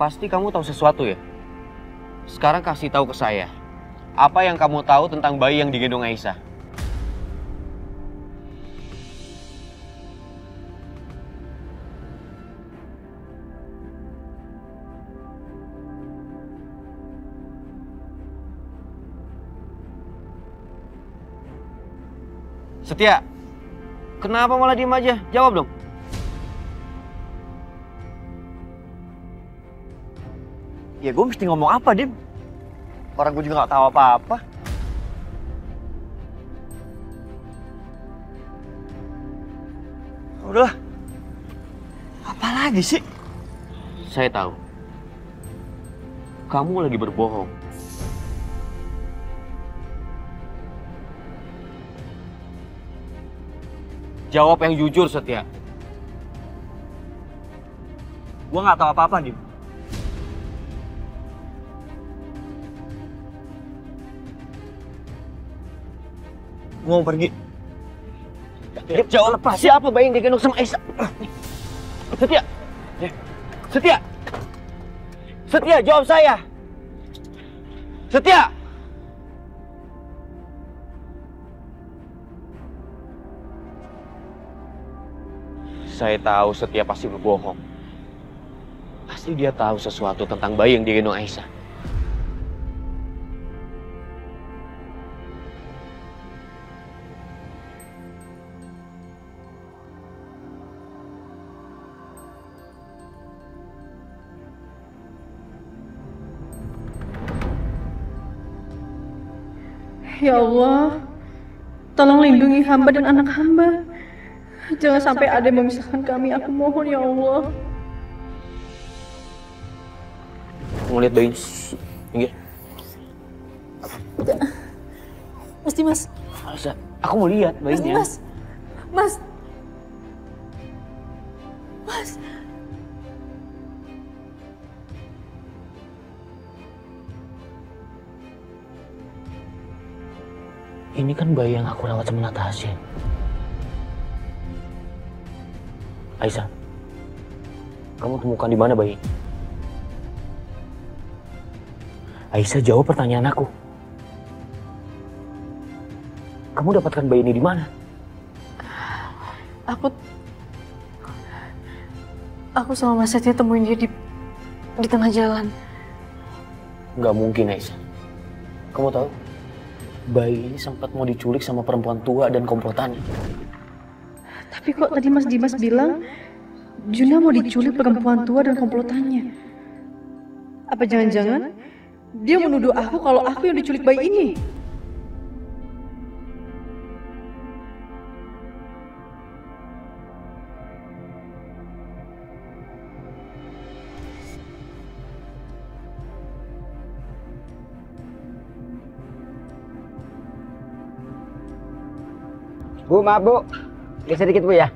Pasti kamu tahu sesuatu ya? Sekarang kasih tahu ke saya. Apa yang kamu tahu tentang bayi yang digendong Aisyah? Setia, kenapa malah diem aja? Jawab dong. Ya gue mesti ngomong apa, Dim? Orang gue juga gak tahu apa-apa. Udahlah. Apa lagi sih? Saya tahu. Kamu lagi berbohong. Jawab yang jujur, Setia. Gue gak tahu apa-apa, Dim. Gue mau pergi. Jawab lepas. Siapa bayi yang digendong sama Aisyah? Setia! Setia! Setia, jawab saya! Setia! Saya tahu Setia pasti berbohong. Pasti dia tahu sesuatu tentang bayi yang digendong Aisyah. Ya Allah, tolong lindungi hamba dan anak hamba. Jangan sampai ada yang memisahkan kami, aku mohon ya Allah. Mau lihat bayinya? Minggir. Mesti mas. Masa? Aku mau lihat bayinya. Mas. Mas. Mas. Ini kan bayi yang aku rawat sama Natasha. Aisyah, kamu temukan di mana bayi? Aisyah, jawab pertanyaan aku. Kamu dapatkan bayi ini di mana? Aku sama Mas Setia temuin dia di tengah jalan. Nggak mungkin, Aisyah. Kamu tahu? Bayi ini sempat mau diculik sama perempuan tua dan komplotannya. Tapi kok tadi Mas Dimas bilang Juna mau diculik perempuan tua dan komplotannya. Apa jangan-jangan dia menuduh aku kalau aku yang diculik bayi ini? Bu, maaf Bu, geser dikit Bu ya.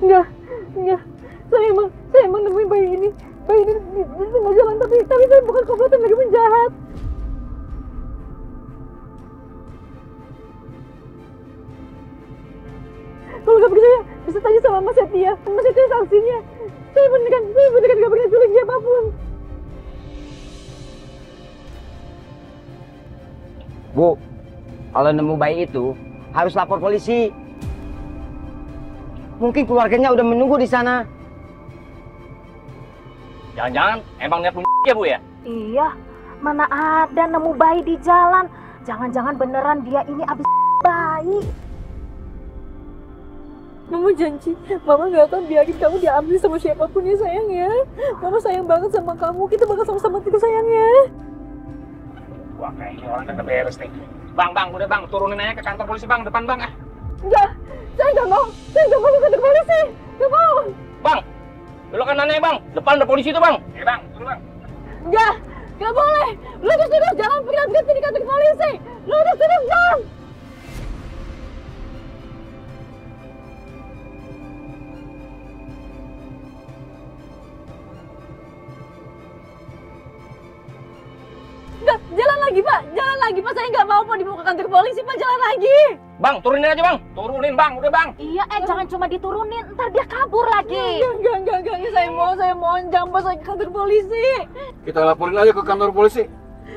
Enggak. Saya emang nemuin bayi ini. Bayi ini di tengah jalan, tapi saya bukan komplotan lagi penjahat. Kalau nggak percaya, bisa tanya sama Mas Setia. Mas Setia saksinya. Saya beneran nggak pernah culik siapapun. Bu, kalau nemu bayi itu harus lapor polisi. Mungkin keluarganya udah menunggu di sana. Jangan-jangan emang niat ya Bu ya? Iya, mana ada nemu bayi di jalan. Jangan-jangan beneran dia ini abis bayi. Mama janji, Mama gak akan biarin kamu diambil sama siapapun ya sayang ya. Mama sayang banget sama kamu, kita bakal sama-sama tidur sayang ya. Wah kayaknya orang kagak beres nih. Bang, udah bang, turunin aja ke kantor polisi bang, depan bang ah. Enggak, saya nggak mau ke kantor polisi, nggak mau. Bang, belok kanannya bang, depan ada polisi tuh bang. Bang, turun bang. Nggak boleh. Lu disuruh jangan pernah berhenti di kantor polisi. Lu disuruh bang. lagi Pak, jalan lagi Pak, saya nggak mau Pak dibawa ke kantor polisi Pak, jalan lagi. Bang, turunin aja bang. Turunin bang, udah bang. Iya, jangan cuma diturunin, ntar dia kabur lagi. Enggak, saya mohon jangan bawa saya ke kantor polisi. Kita laporin aja ke kantor polisi.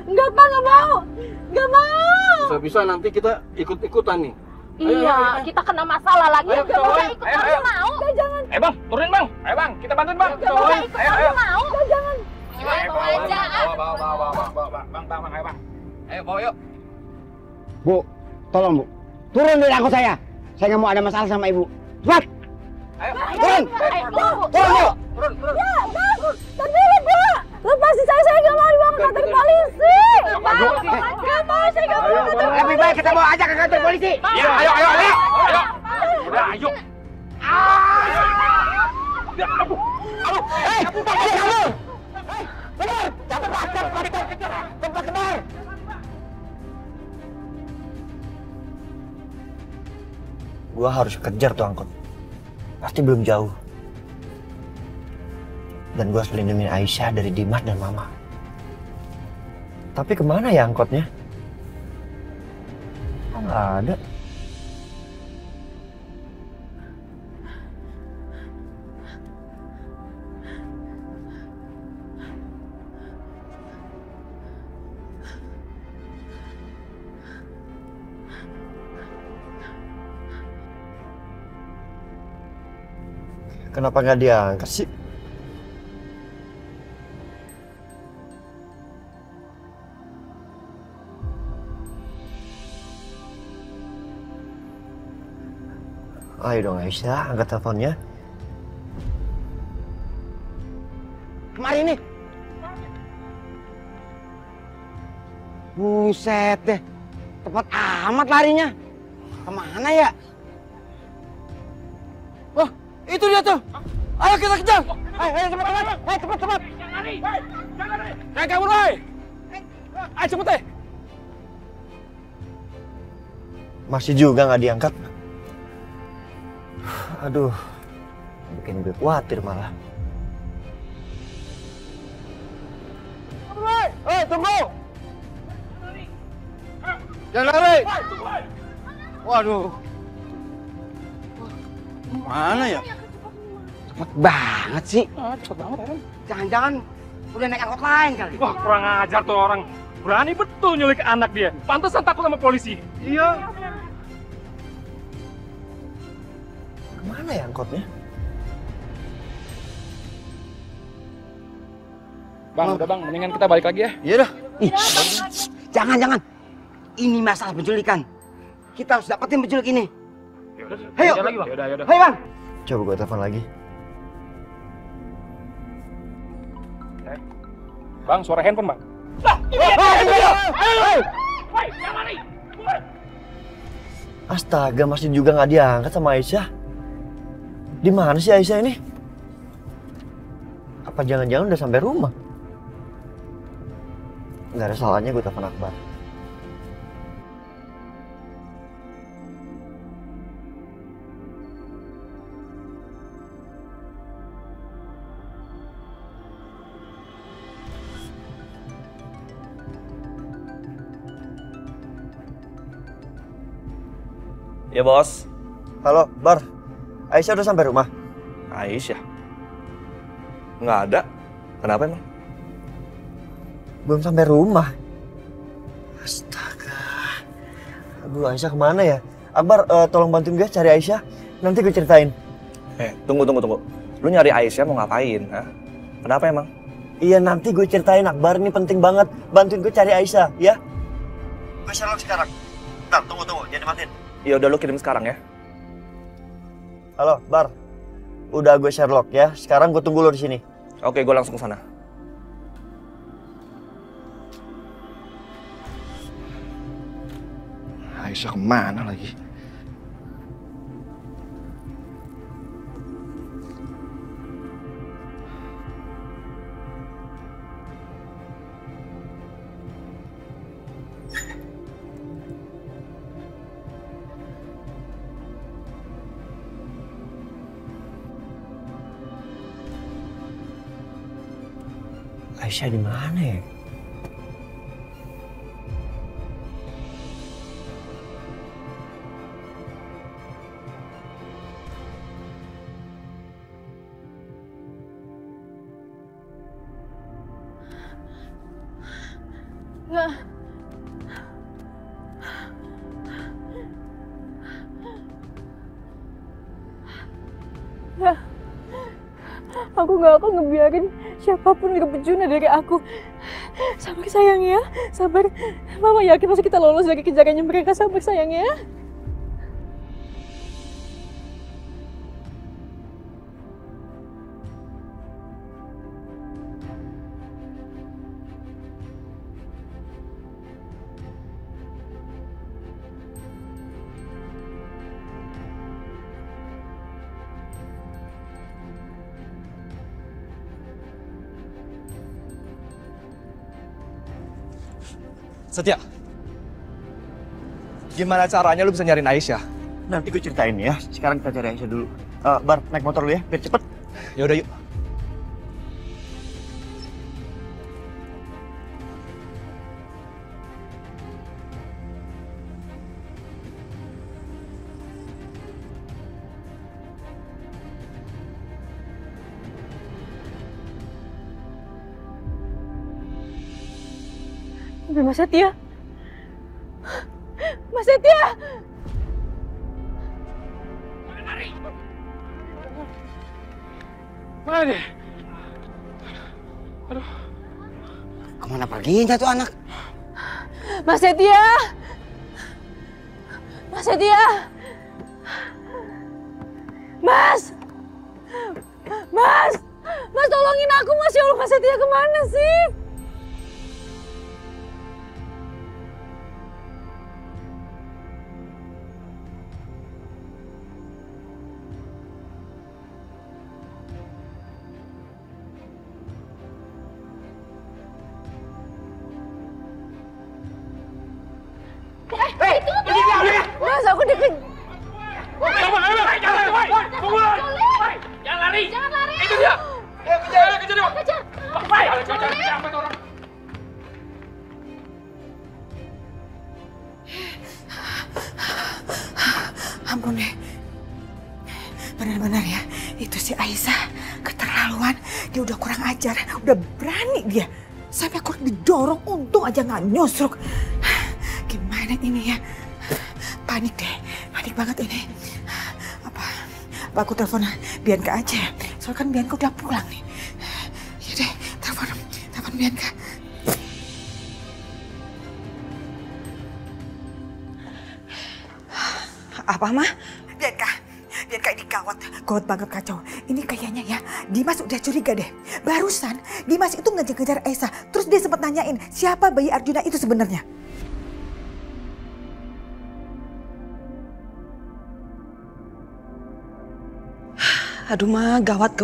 Enggak Pak, nggak mau. Bisa-bisa nanti kita ikut-ikutan nih. Iya, kita kena masalah lagi. Ayo, Nggak mau coy. ikut, Ayo, kamu ayo. mau? Jangan. Bang, turunin bang. Ayo bang, kita bantuin bang. Nggak mau ikut, kamu mau? Jangan. Bawa aja. Bawa, bang, ayo bang. Ayo bawa yuk. Bu, tolong Bu. Turun dari angkot saya. Saya nggak mau ada masalah sama Ibu. Cepat. Ayo. Turun. Turun yuk. Tapi Pak, lepasin saya nggak mau dibawa ke kantor polisi. Nggak mau, saya nggak mau ke kantor polisi. Lebih baik kita bawa aja ke kantor polisi. Ya, ayo. Udah, ayo. Gua harus kejar tuh angkot. Pasti belum jauh. Dan gua harus lindungin Aisyah dari Dimas dan Mama. Tapi kemana ya angkotnya? Kok nggak ada? Kenapa nggak diangkat sih? Ayo dong Aisyah, angkat teleponnya. Kemari nih. Buset deh. Cepat amat larinya. Kemana ya? Wah, itu dia tuh. Ayo kita kejar. Ayo cepat. Jangan kabur, woy. Ayo cepet deh. Masih juga nggak diangkat. Aduh, bikin gue khawatir malah. Hei, tunggu! Jangan lari! Waduh. Mana ya? Cepet banget sih. Cepet banget, Aaron. Jangan-jangan udah naik angkot lain kali. Wah, kurang ajar tuh orang. Berani betul nyulik anak dia. Pantesan takut sama polisi. Iya. Kemana ya angkotnya? Bang, udah bang, mendingan kita balik lagi ya. Iya dah. Ih, jangan. Ini masalah penculikan. Kita harus dapetin penculik ini. Ayo. Yaudah. Ayo bang. Coba gue telepon lagi. Bang, suara handphone bang. Astaga, masih juga nggak diangkat sama Aisyah. Di mana sih Aisyah ini? Apa jangan-jangan udah sampai rumah? Nggak ada salahnya gue telepon Akbar. Ya bos. Halo, Bar. Aisyah udah sampai rumah? Aisyah? Nggak ada. Kenapa emang? Belum sampai rumah. Astaga. Aduh, Aisyah kemana ya? Akbar, tolong bantuin gue cari Aisyah. Nanti gue ceritain. Tunggu. Lu nyari Aisyah mau ngapain? Hah? Kenapa emang? Iya, nanti gue ceritain Akbar. Ini penting banget. Bantuin gue cari Aisyah, ya? Gue Sherlock sekarang. Bentar, tunggu. Jangan dimatiin. Ya udah lu kirim sekarang ya. Halo, Bar. Udah gue Sherlock ya. Sekarang gue tunggu lo di sini. Oke, gue langsung ke sana. Aisyah kemana lagi? Aisyah di mana ya? Nggak. Ya, aku nggak akan ngebiarin siapapun ngerebut Juna dari aku. Sabar sayang ya, sabar. Mama yakin pasti kita lolos dari kejarannya mereka. Sabar sayang ya. Setia, gimana caranya lu bisa nyariin Aisyah? Nanti gue ceritain ya. Sekarang kita cari Aisyah dulu. Bar, naik motor lu ya, biar cepet. Ya udah yuk. Mas Setia. Mas Setia. Mana dia? Aduh. Kemana perginya tuh anak? Mas Setia. Mas Setia. Mas. Mas. Mas tolongin aku Mas. Ya Allah, Mas Setia kemana sih? Mas, aku dikejar. Jangan lari! Itu dia! Kejar dia! Kejar! Ampun deh. Benar-benar ya, itu si Aisyah keterlaluan. Dia udah kurang ajar, udah berani dia. Sampai aku didorong, untung aja nggak nyusruk. Gimana ini ya? Panik deh, panik banget ini. Apa aku telepon Bianca aja? Soalnya kan Bianca udah pulang nih. Ya deh, telepon Bianca. Apa mah? Bianca ini gawat banget kacau. Ini kayaknya ya, Dimas udah curiga deh. Barusan Dimas itu ngejar-ngejar Aisyah, terus dia sempat nanyain siapa bayi Arjuna itu sebenarnya. Aduh mah, gawat.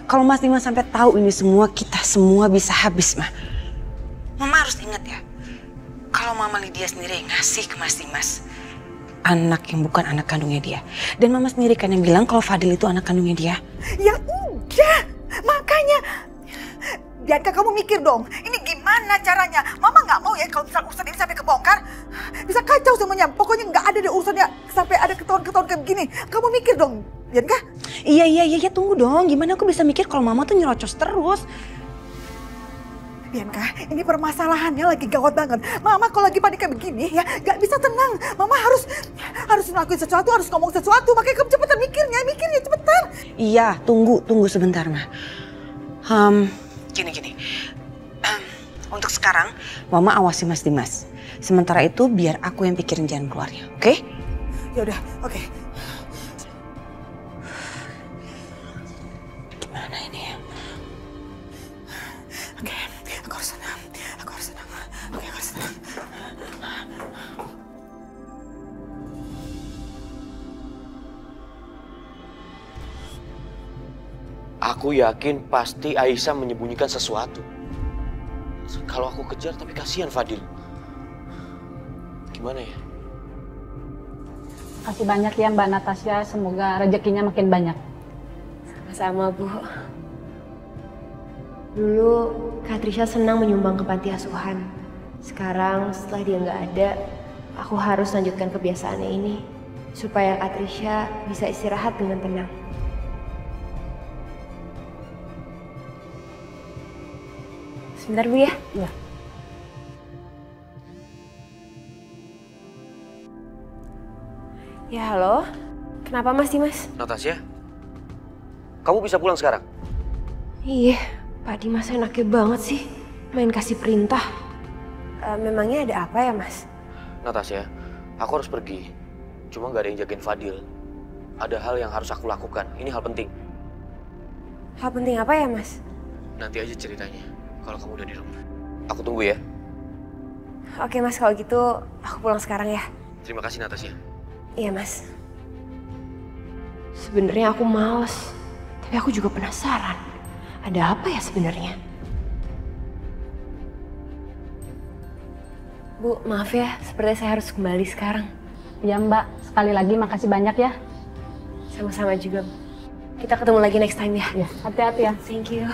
Kalau Mas Dimas sampai tahu ini semua, kita semua bisa habis mah. Mama harus ingat ya, kalau Mama Lydia sendiri yang ngasih ke Mas Dimas anak yang bukan anak kandungnya dia. Dan Mama sendiri kan yang bilang kalau Fadil itu anak kandungnya dia. Ya udah, makanya Bianca kamu mikir dong, ini gimana caranya? Mama nggak mau ya kalau misalnya urusan ini sampai kebongkar, bisa kacau semuanya. Pokoknya nggak ada deh urusannya sampai ada ketahuan kayak begini. Kamu mikir dong, Bianca? Iya, tunggu dong. Gimana aku bisa mikir kalau Mama tuh nyerocos terus? Bianca, ini permasalahannya lagi gawat banget. Mama kalau lagi panik kayak begini ya nggak bisa tenang. Mama harus ngelakuin sesuatu, harus ngomong sesuatu. Makanya kamu cepetan mikirnya cepetan. Iya, tunggu sebentar mah. Gini. Untuk sekarang, Mama awasi Mas Dimas. Sementara itu biar aku yang pikirin jalan keluarnya, oke? Ya udah, oke. Gimana ini ya? Oke, aku harus senang. Oke, aku harus senang. Aku yakin pasti Aisyah menyembunyikan sesuatu. Kalau aku kejar tapi kasihan Fadil. Gimana ya? Kasih banyak ya Mbak Natasha, semoga rezekinya makin banyak. Sama-sama Bu. Dulu Kak Trisha senang menyumbang ke panti asuhan. Sekarang setelah dia nggak ada, aku harus lanjutkan kebiasaannya ini. Supaya Kak Trisha bisa istirahat dengan tenang. Sebentar Bu ya. Iya. Ya halo, kenapa Mas Dimas? Natasha, kamu bisa pulang sekarang? Iya, Pak Dimas enaknya banget sih, main kasih perintah. Memangnya ada apa ya Mas? Natasha, aku harus pergi. Cuma gak ada yang jagain Fadil. Ada hal yang harus aku lakukan, ini hal penting. Hal penting apa ya Mas? Nanti aja ceritanya, kalau kamu udah di rumah. Aku tunggu ya. Oke Mas, kalau gitu aku pulang sekarang ya. Terima kasih Natasha. Iya Mas. Sebenarnya aku males, tapi aku juga penasaran. Ada apa ya sebenarnya? Bu, maaf ya, sepertinya saya harus kembali sekarang. Ya Mbak, sekali lagi makasih banyak ya. Sama-sama juga. Kita ketemu lagi next time ya. Ya, hati-hati ya. Thank you.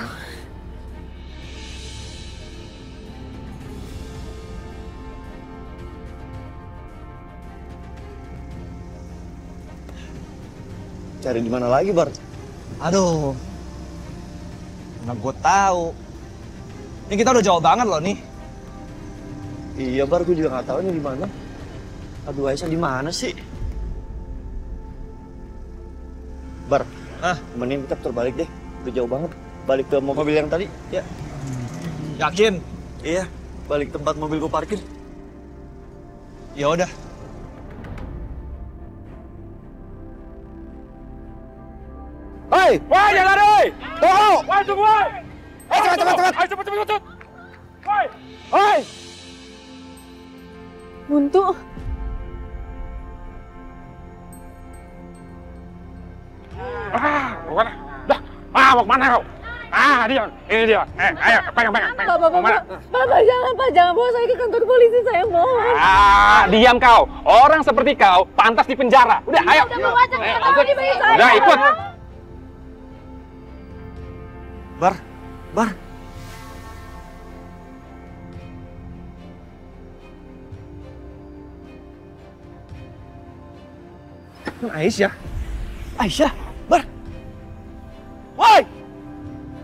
Cari di mana lagi, Bar? Aduh. Mana gue tahu. Ini kita udah jauh banget loh nih. Iya, Bar, gue juga nggak tahu ini di mana. Aduh, Aisyah di mana sih? Bar, mending kita putar balik deh. Udah jauh banget. Balik ke mobil yang tadi, ya. Yakin? Iya, balik tempat mobil gue parkir. Ya udah. Hei! Woi, jangan lari! Tunggu! Woi, tunggu, woi! Ayo cepet! Ayo cepet! Woi! Hei! Buntu. Mau kemana? Dah, mau kemana kau? Dia, ini dia. Ayo, pegang. Mau mana? Bapak jangan bawa saya ke kantor polisi, saya mohon. Diam kau. Orang seperti kau pantas di penjara. Udah, ayo. Udah, ikut. Bar. Aisyah. Aisyah, Bar. Woi!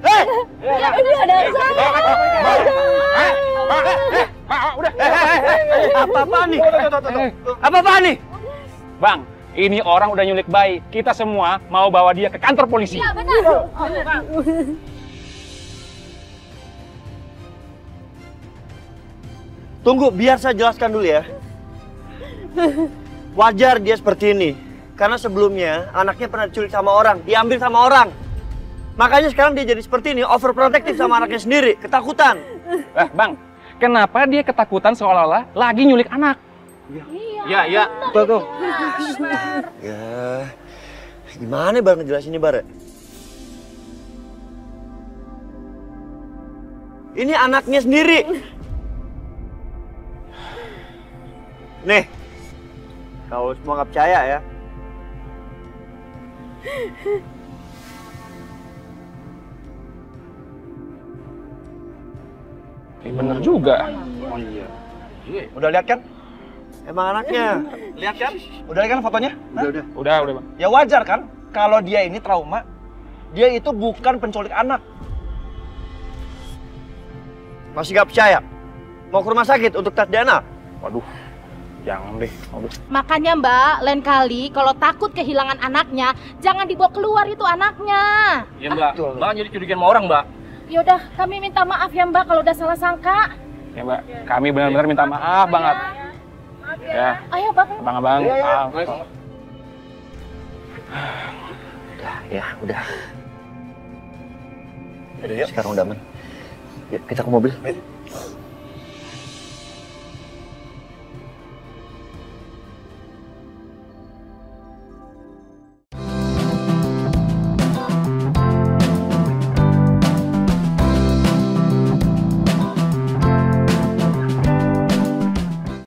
Hei! Ini ada saya. Udah. Apa-apaan nih? Apa-apaan nih? Bang, ini orang udah nyulik bayi. Kita semua mau bawa dia ke kantor polisi. Ya benar. Tunggu, biar saya jelaskan dulu ya. Wajar dia seperti ini. Karena sebelumnya anaknya pernah diculik sama orang, diambil sama orang. Makanya sekarang dia jadi seperti ini, overprotective sama anaknya sendiri, ketakutan. Bang, kenapa dia ketakutan seolah-olah lagi nyulik anak? Iya. Betul. Ya, gimana Bar ngejelasinnya, Bar? Ini anaknya sendiri. Nih, kalau semua nggak percaya ya. Bener juga. Oh iya. Udah lihat kan? Emang anaknya. Lihat kan? Udah lihat kan fotonya? Udah, Bang. Ya wajar kan? Kalau dia ini trauma, dia itu bukan penculik anak. Masih nggak percaya? Mau ke rumah sakit untuk tes DNA? Waduh. Jangan deh. Makanya Mbak, lain kali kalau takut kehilangan anaknya, jangan dibawa keluar itu anaknya. Iya Mbak, Mbak jadi curigaan sama orang Mbak. Yaudah, kami minta maaf ya Mbak kalau udah salah sangka. Ya Mbak, kami benar-benar minta maaf banget. Ya. Ayo Pak. Abang-abang. Udah. Sekarang udah aman. Yuk, kita ke mobil.